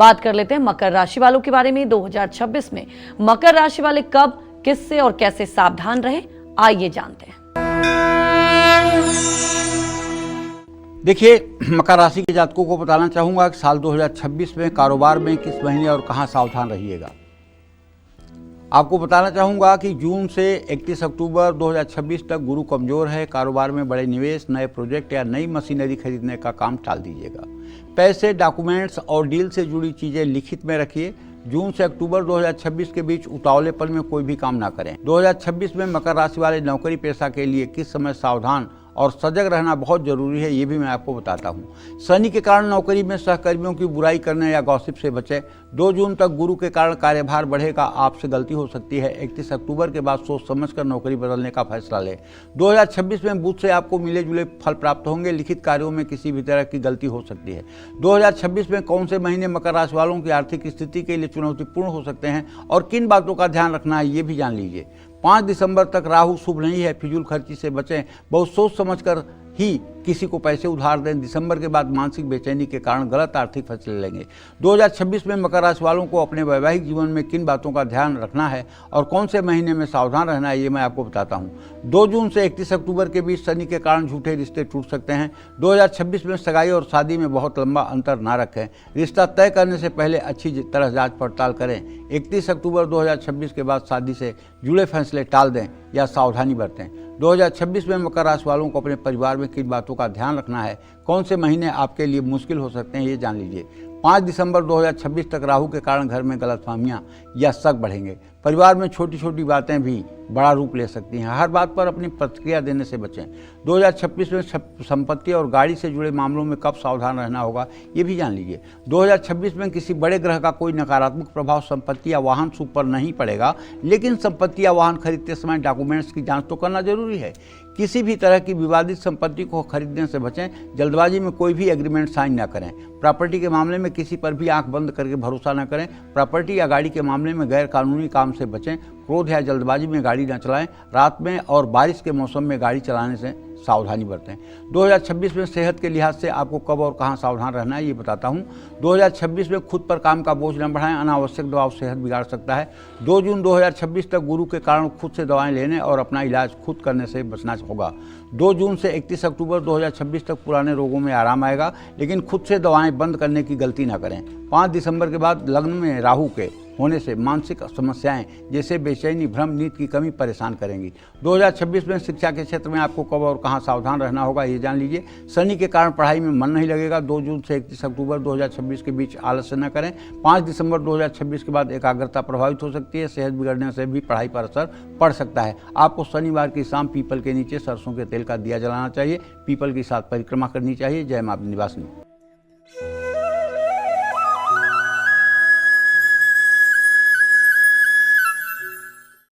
बात कर लेते हैं मकर राशि वालों के बारे में। 2026 में मकर राशि वाले कब, किससे और कैसे सावधान रहे, आइए जानते हैं। देखिए, मकर राशि के जातकों को बताना चाहूंगा कि साल 2026 में कारोबार में किस महीने और कहां सावधान रहिएगा। आपको बताना चाहूंगा कि जून से 31 अक्टूबर 2026 तक गुरु कमजोर है। कारोबार में बड़े निवेश, नए प्रोजेक्ट या नई मशीनरी खरीदने का काम टाल दीजिएगा। पैसे, डॉक्यूमेंट्स और डील से जुड़ी चीजें लिखित में रखिए। जून से अक्टूबर 2026 के बीच उतावलेपन में कोई भी काम ना करें। 2026 में मकर राशि वाले नौकरी पेशा के लिए किस समय सावधान और सजग रहना बहुत जरूरी है, ये भी मैं आपको बताता हूँ। शनि के कारण नौकरी में सहकर्मियों की बुराई करने या गॉसिप से बचें। 2 जून तक गुरु के कारण कार्यभार बढ़ेगा, आपसे गलती हो सकती है। 31 अक्टूबर के बाद सोच समझकर नौकरी बदलने का फैसला लें। 2026 में बुध से आपको मिले जुले फल प्राप्त होंगे। लिखित कार्यों में किसी भी तरह की गलती हो सकती है। 2026 में कौन से महीने मकर राशि वालों की आर्थिक स्थिति के लिए चुनौतीपूर्ण हो सकते हैं और किन बातों का ध्यान रखना है, ये भी जान लीजिए। 5 दिसंबर तक राहु शुभ नहीं है, फिजूल खर्ची से बचें। बहुत सोच समझकर ही किसी को पैसे उधार दें। दिसंबर के बाद मानसिक बेचैनी के कारण गलत आर्थिक फैसले लेंगे। 2026 में मकर राशि वालों को अपने वैवाहिक जीवन में किन बातों का ध्यान रखना है और कौन से महीने में सावधान रहना है, ये मैं आपको बताता हूँ। 2 जून से 31 अक्टूबर के बीच शनि के कारण झूठे रिश्ते टूट सकते हैं। 2026 में सगाई और शादी में बहुत लंबा अंतर ना रखें। रिश्ता तय करने से पहले अच्छी तरह जाँच पड़ताल करें। 31 अक्टूबर 2026 के बाद शादी से जुड़े फैसले टाल दें या सावधानी बरतें। 2026 में मकर राशि वालों को अपने परिवार में किन बातों का ध्यान रखना है, कौन से महीने आपके लिए मुश्किल हो सकते हैं, ये जान लीजिए। 5 दिसंबर 2026 तक राहु के कारण घर में गलतफहमियां या शक बढ़ेंगे। परिवार में छोटी छोटी बातें भी बड़ा रूप ले सकती हैं। हर बात पर अपनी प्रतिक्रिया देने से बचें। 2026 में संपत्ति और गाड़ी से जुड़े मामलों में कब सावधान रहना होगा, ये भी जान लीजिए। 2026 में किसी बड़े ग्रह का कोई नकारात्मक प्रभाव संपत्ति या वाहन शुभ पर नहीं पड़ेगा, लेकिन संपत्ति या वाहन खरीदते समय डॉक्यूमेंट्स की जांच तो करना जरूरी है। किसी भी तरह की विवादित संपत्ति को खरीदने से बचें। जल्दबाजी में कोई भी एग्रीमेंट साइन न करें। प्रॉपर्टी के मामले में किसी पर भी आंख बंद करके भरोसा न करें। प्रॉपर्टी या गाड़ी के मामले में गैर कानूनी काम से बचें। क्रोध या जल्दबाजी में गाड़ी न चलाएं। रात में और बारिश के मौसम में गाड़ी चलाने से सावधानी बरतें। 2026 में सेहत के लिहाज से आपको कब और कहां सावधान रहना है, ये बताता हूं। 2026 में खुद पर काम का बोझ न बढ़ाएं। अनावश्यक दबाव सेहत बिगाड़ सकता है। 2 जून 2026 तक गुरु के कारण खुद से दवाएं लेने और अपना इलाज खुद करने से बचना होगा। 2 जून से 31 अक्टूबर 2026 तक पुराने रोगों में आराम आएगा, लेकिन खुद से दवाएं बंद करने की गलती न करें। 5 दिसंबर के बाद लग्न में राहु के होने से मानसिक समस्याएं जैसे बेचैनी, भ्रम, नींद की कमी परेशान करेंगी। 2026 में शिक्षा के क्षेत्र में आपको कब और कहां सावधान रहना होगा, ये जान लीजिए। शनि के कारण पढ़ाई में मन नहीं लगेगा। 2 जून से 31 अक्टूबर 2026 के बीच आलस्य न करें। 5 दिसंबर 2026 के बाद एकाग्रता प्रभावित हो सकती है। सेहत बिगड़ने से भी पढ़ाई पर असर पड़ सकता है। आपको शनिवार की शाम पीपल के नीचे सरसों के तेल का दिया जलाना चाहिए। पीपल के साथ परिक्रमा करनी चाहिए। जय मां विंध्यवासिनी।